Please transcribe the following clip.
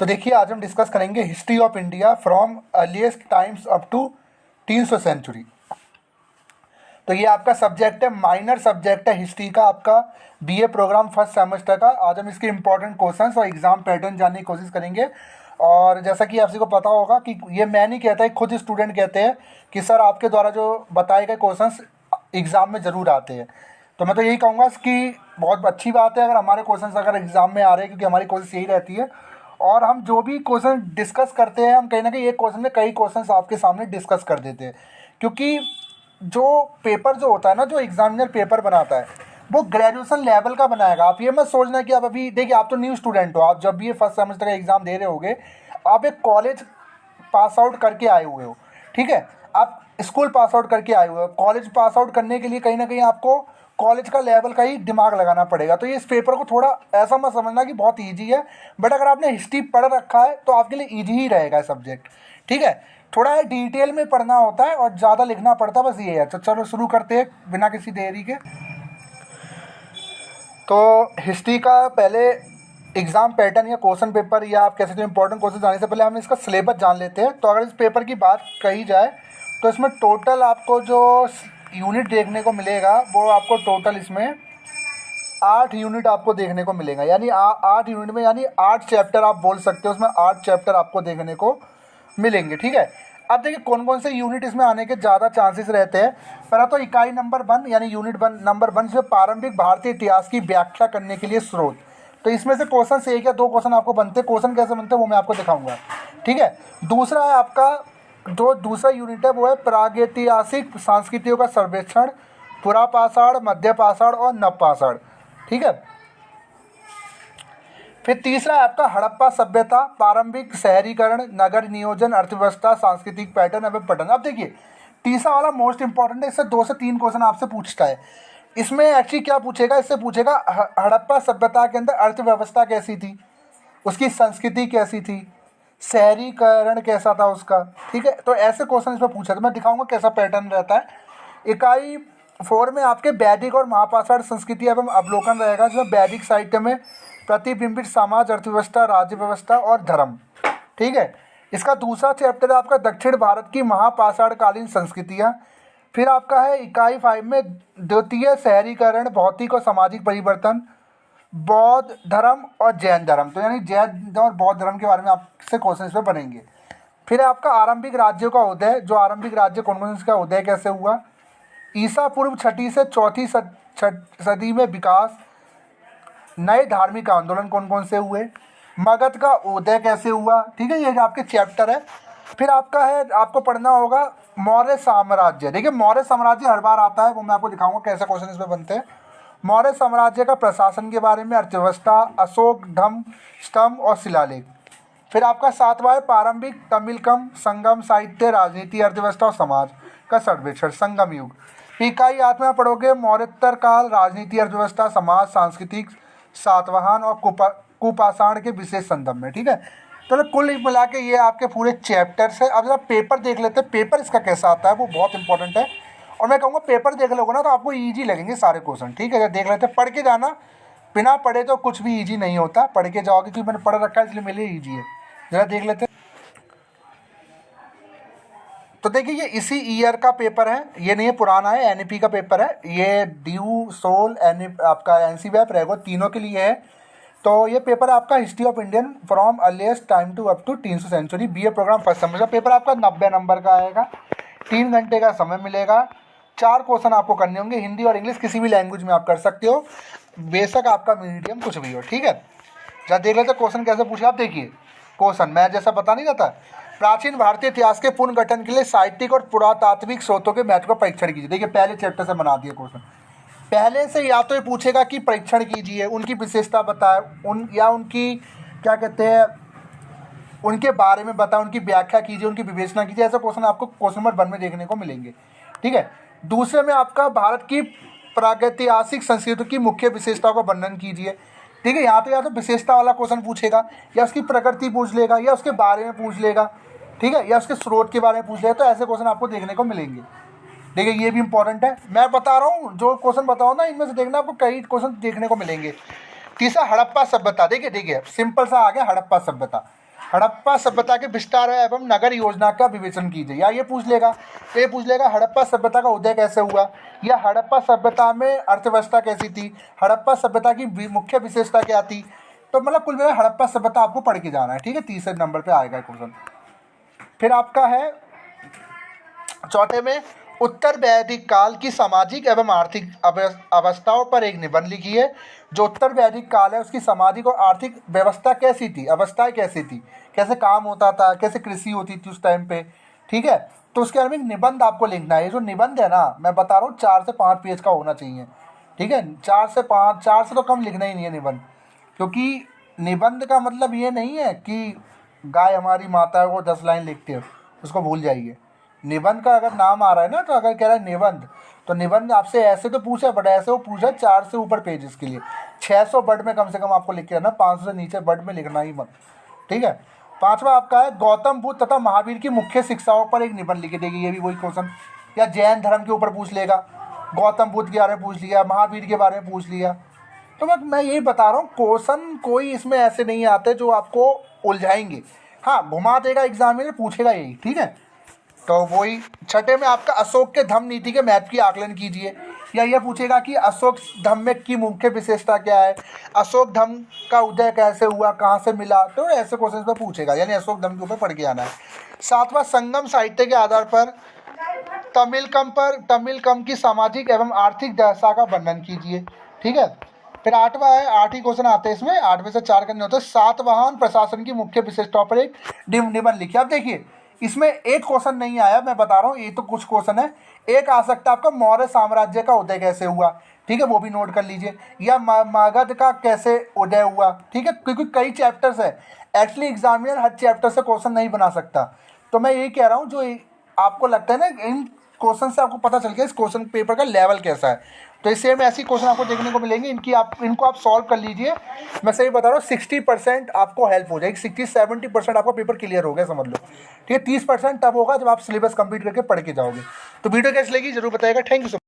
तो देखिए आज हम डिस्कस करेंगे history of India from earliest times up to 300 century. तो ये आपका सब्जेक्ट है, माइनर सब्जेक्ट है हिस्ट्री का, आपका बीए प्रोग्राम फर्स्ट सेमेस्टर का। आज हम इसके इंपॉर्टेंट क्वेश्चंस और एग्जाम पैटर्न जानने की कोशिश करेंगे। और जैसा कि आप सभी को पता होगा कि ये मैं नहीं कहता है, खुद स्टूडेंट कहते हैं कि सर आपके द्वारा जो बताए गए क्वेश्चंस एग्ज़ाम में ज़रूर आते हैं। तो मैं तो यही कहूँगा कि बहुत अच्छी बात है अगर हमारे क्वेश्चंस अगर एग्ज़ाम में आ रहे हैं, क्योंकि हमारी कोशिश यही रहती है। और हम जो भी क्वेश्चन डिस्कस करते हैं, हम कहीं ना कहीं एक क्वेश्चन में कई क्वेश्चंस आपके सामने डिस्कस कर देते हैं, क्योंकि जो पेपर जो होता है ना, जो एग्जामिनर पेपर बनाता है वो ग्रेजुएशन लेवल का बनाएगा। आप ये मत सोचना कि आप अभी देखिए, आप तो न्यू स्टूडेंट हो, आप जब भी ये फर्स्ट सेमेस्टर का एग्ज़ाम दे रहे होगे, आप एक कॉलेज पास आउट करके आए हुए हो, ठीक है, आप स्कूल पास आउट करके आए हुए हो। कॉलेज पास आउट करने के लिए कहीं ना कहीं आपको कॉलेज का लेवल का ही दिमाग लगाना पड़ेगा। तो ये इस पेपर को थोड़ा ऐसा मत समझना कि बहुत ईजी है, बट अगर आपने हिस्ट्री पढ़ रखा है तो आपके लिए ईजी ही रहेगा सब्जेक्ट, ठीक है। थोड़ा डिटेल में पढ़ना होता है और ज़्यादा लिखना पड़ता है, बस ये है। तो चलो शुरू करते हैं बिना किसी देरी के। तो हिस्ट्री का पहले एग्ज़ाम पैटर्न या क्वेश्चन पेपर या आप कह सकते हो इंपॉर्टेंट क्वेश्चन जाने से पहले हम इसका सिलेबस जान लेते हैं। तो अगर इस पेपर की बात कही जाए तो इसमें टोटल आपको जो यूनिट देखने को मिलेगा वो आपको टोटल इसमें 8 यूनिट आपको देखने को मिलेगा, यानी 8 यूनिट में यानी 8 चैप्टर आप बोल सकते हो, उसमें 8 चैप्टर आपको देखने को मिलेंगे, ठीक है। अब देखिए कौन कौन से यूनिट इसमें आने के ज़्यादा चांसेस रहते हैं। पहला तो इकाई नंबर 1 यानी यूनिट 1 नंबर 1 इसमें प्रारंभिक भारतीय इतिहास की व्याख्या करने के लिए स्रोत। तो इसमें से क्वेश्चन से 1 या 2 क्वेश्चन आपको बनते हैं। क्वेश्चन कैसे बनते हैं वो मैं आपको दिखाऊंगा, ठीक है। दूसरा है आपका जो दूसरा यूनिट है वो है प्रागैतिहासिक संस्कृतियों का सर्वेक्षण, पुरापाषाण, मध्यपाषाण और नवपाषाण, ठीक है। फिर तीसरा है आपका हड़प्पा सभ्यता, प्रारंभिक शहरीकरण, नगर नियोजन, अर्थव्यवस्था, सांस्कृतिक पैटर्न एवं पठन। अब देखिए तीसरा वाला मोस्ट इंपॉर्टेंट है, इससे 2 से 3 क्वेश्चन आपसे पूछता है। इसमें एक्चुअली क्या पूछेगा, इससे पूछेगा हड़प्पा सभ्यता के अंदर अर्थव्यवस्था कैसी थी, उसकी संस्कृति कैसी थी, शहरीकरण कैसा था उसका, ठीक है। तो ऐसे क्वेश्चन इसमें पूछा, तो मैं दिखाऊंगा कैसा पैटर्न रहता है। इकाई 4 में आपके वैदिक और महापाषाण संस्कृति एवं अवलोकन रहेगा, जिसमें वैदिक साहित्य में प्रतिबिंबित समाज, अर्थव्यवस्था, राज्य व्यवस्था और धर्म, ठीक है। इसका दूसरा चैप्टर है आपका दक्षिण भारत की महापाषाणकालीन संस्कृतियाँ। फिर आपका है इकाई 5 में द्वितीय शहरीकरण, भौतिक और सामाजिक परिवर्तन, बौद्ध धर्म और जैन धर्म। तो यानी जैन और बौद्ध धर्म के बारे में आपसे क्वेश्चन इसमें बनेंगे। फिर आपका आरंभिक राज्यों का उदय, जो आरंभिक राज्य कौन कौन का उदय कैसे हुआ, ईसा पूर्व 6वीं से 4वीं सदी में विकास, नए धार्मिक आंदोलन कौन कौन से हुए, मगध का उदय कैसे हुआ, ठीक है। ये आपके चैप्टर है। फिर आपका है, आपको पढ़ना होगा मौर्य साम्राज्य। देखिए मौर्य साम्राज्य हर बार आता है, वो मैं आपको दिखाऊंगा कैसे क्वेश्चन इसमें बनते हैं। मौर्य साम्राज्य का प्रशासन के बारे में, अर्थव्यवस्था, अशोक स्तंभ और शिलालेख। फिर आपका 7वां है प्रारंभिक तमिलकम, संगम, साहित्य, राजनीति, अर्थव्यवस्था और समाज का सर्वेक्षण, संगम युग। इकाई 8 में पढ़ोगे मौर्योत्तर काल, राजनीति, अर्थव्यवस्था, समाज, सांस्कृतिक, सातवाहन और कुपाषाण के विशेष संदर्भ में, ठीक है। तो कुल मिला के ये आपके पूरे चैप्टर्स है। अब जरा पेपर देख लेते हैं, पेपर इसका कैसा आता है वो बहुत इंपॉर्टेंट है। और मैं कहूँगा पेपर देख लोगे ना तो आपको ईजी लगेंगे सारे क्वेश्चन, ठीक है। जरा देख लेते हैं, पढ़ के जाना, बिना पढ़े तो कुछ भी ईजी नहीं होता, पढ़ के जाओगे, क्योंकि मैंने पढ़ रखा है इसलिए मेरे लिए ईजी है। जरा देख लेते हैं। तो देखिए ये इसी ईयर का पेपर है, ये नहीं है पुराना है, एनईपी का पेपर है ये, ड्यू, सोल, आपका एनसीबीआई, प्रेगो तीनों के लिए है। तो ये पेपर आपका history of Indian from earliest time to up to 300 century, BA program first semester. Paper आपका 90 नंबर का आएगा, 3 घंटे का समय मिलेगा, 4 क्वेश्चन आपको करने होंगे, हिंदी और इंग्लिश किसी भी लैंग्वेज में आप कर सकते हो, बेशक आपका मीडियम कुछ भी हो, ठीक है। जरा देख लेते क्वेश्चन कैसे पूछे। आप देखिए क्वेश्चन मैं जैसा बता नहीं रहता, प्राचीन भारतीय इतिहास के पुनर्गठन के लिए साहित्यिक और पुरातात्विक स्रोतों के महत्व का परीक्षण कीजिए। देखिए पहले चैप्टर से बना दिया क्वेश्चन, पहले से या तो ये पूछेगा कि परीक्षण कीजिए, उनकी विशेषता बताए, उनकी क्या कहते हैं, उनके बारे में बताएं, उनकी व्याख्या कीजिए, उनकी विवेचना कीजिए। ऐसा क्वेश्चन आपको क्वेश्चन नंबर 1 में देखने को मिलेंगे, ठीक है। दूसरे में आपका भारत की प्रागैतिहासिक संस्कृति की मुख्य विशेषताओं का वर्णन कीजिए, ठीक है। यहाँ तो या तो विशेषता वाला क्वेश्चन पूछेगा, या उसकी प्रकृति पूछ लेगा, या उसके बारे में पूछ लेगा, ठीक है, या उसके स्रोत के बारे में पूछ लेगा। तो ऐसे क्वेश्चन आपको देखने को मिलेंगे। देखिए ये भी इंपॉर्टेंट है, मैं बता रहा हूँ जो क्वेश्चन बताओ ना, इनमें से देखना आपको कई क्वेश्चन देखने को मिलेंगे। तीसरा हड़प्पा सभ्यता, देखिए सिंपल सा आ गया, हड़प्पा सभ्यता। हड़प्पा सभ्यता के विस्तार एवं नगर योजना का विवेचन कीजिए। या ये पूछ लेगा, हड़प्पा सभ्यता का उदय कैसे हुआ, या हड़प्पा सभ्यता में अर्थव्यवस्था कैसी थी, हड़प्पा सभ्यता की मुख्य विशेषता क्या थी। तो मतलब कुल मिला हड़प्पा सभ्यता आपको पढ़ के जाना है, ठीक है। तीसरे नंबर पे आएगा क्वेश्चन। फिर आपका है चौथे में, उत्तर वैदिक काल की सामाजिक एवं आर्थिक अवस्थाओं पर एक निबंध लिखिए। जो उत्तर वैदिक काल है उसकी सामाजिक और आर्थिक व्यवस्था कैसी थी, अवस्थाएं कैसी थी, कैसे काम होता था, कैसे कृषि होती थी उस टाइम पे, ठीक है। तो उसके बारे में एक निबंध आपको लिखना है। ये जो निबंध है ना, मैं बता रहा हूँ 4 से 5 पेज का होना चाहिए, ठीक है। 4 से तो कम लिखना ही नहीं है निबंध, क्योंकि निबंध का मतलब ये नहीं है कि गाय हमारी माता है वो 10 लाइन लिखते हो, उसको भूल जाइए। निबंध का अगर नाम आ रहा है ना, तो अगर कह रहा है निबंध, तो निबंध आपसे ऐसे तो पूछा, बट ऐसे वो पूछा 4 से ऊपर पेजेस के लिए। 600 वर्ड में कम से कम आपको लिख के आना, 500 से नीचे वर्ड में लिखना ही मत, ठीक है। पांचवा आपका है, गौतम बुद्ध तथा महावीर की मुख्य शिक्षाओं पर एक निबंध लिख देगी। ये भी वही क्वेश्चन, या जैन धर्म के ऊपर पूछ लेगा, गौतम बुद्ध के बारे में पूछ लिया, महावीर के बारे में पूछ लिया। तो मैं यही बता रहा हूँ, क्वेश्चन कोई इसमें ऐसे नहीं आते जो आपको उलझाएंगे। हाँ, घुमा देगा एग्जामिनर, पूछेगा यही, ठीक है। तो वही छठे में आपका, अशोक के धम्म नीति के महत्व की आकलन कीजिए। या यह पूछेगा कि अशोक धम्म की मुख्य विशेषता क्या है, अशोक धम्म का उदय कैसे हुआ, कहाँ से मिला। तो ऐसे क्वेश्चन पर पूछेगा, यानी अशोक धम्म के ऊपर पढ़ के आना है। सातवां, संगम साहित्य के आधार पर तमिलकम की सामाजिक एवं आर्थिक दशा का वर्णन कीजिए, ठीक है। फिर आठवां है, 8 ही क्वेश्चन आते हैं इसमें, 8 में से 4 करने होते हैं। सातवाहन प्रशासन की मुख्य विशेषताओं पर एक निबंध लिखिए। अब देखिए, इसमें एक क्वेश्चन नहीं आया, मैं बता रहा हूँ, ये तो कुछ क्वेश्चन है। एक आ सकता है आपका, मौर्य साम्राज्य का उदय कैसे हुआ, ठीक है, वो भी नोट कर लीजिए। या मगध का कैसे उदय हुआ, ठीक है, क्योंकि कई चैप्टर्स है। एक्चुअली एग्जामिनर हर चैप्टर से क्वेश्चन नहीं बना सकता। तो मैं यही कह रहा हूँ, जो आपको लगता है ना, इन क्वेश्चन से आपको पता चल गया इस क्वेश्चन पेपर का लेवल कैसा है। तो इससे में ऐसी क्वेश्चन आपको देखने को मिलेंगे, इनको आप सॉल्व कर लीजिए। मैं सही बता रहा हूँ, 60% आपको हेल्प हो जाएगी, 60-70% आपका पेपर क्लियर हो गया समझ लो, ठीक है। 30% तब होगा जब आप सिलेबस कंप्लीट करके पढ़ के जाओगे। तो वीडियो कैसी लगी जरूर बताइएगा। Thank you so much.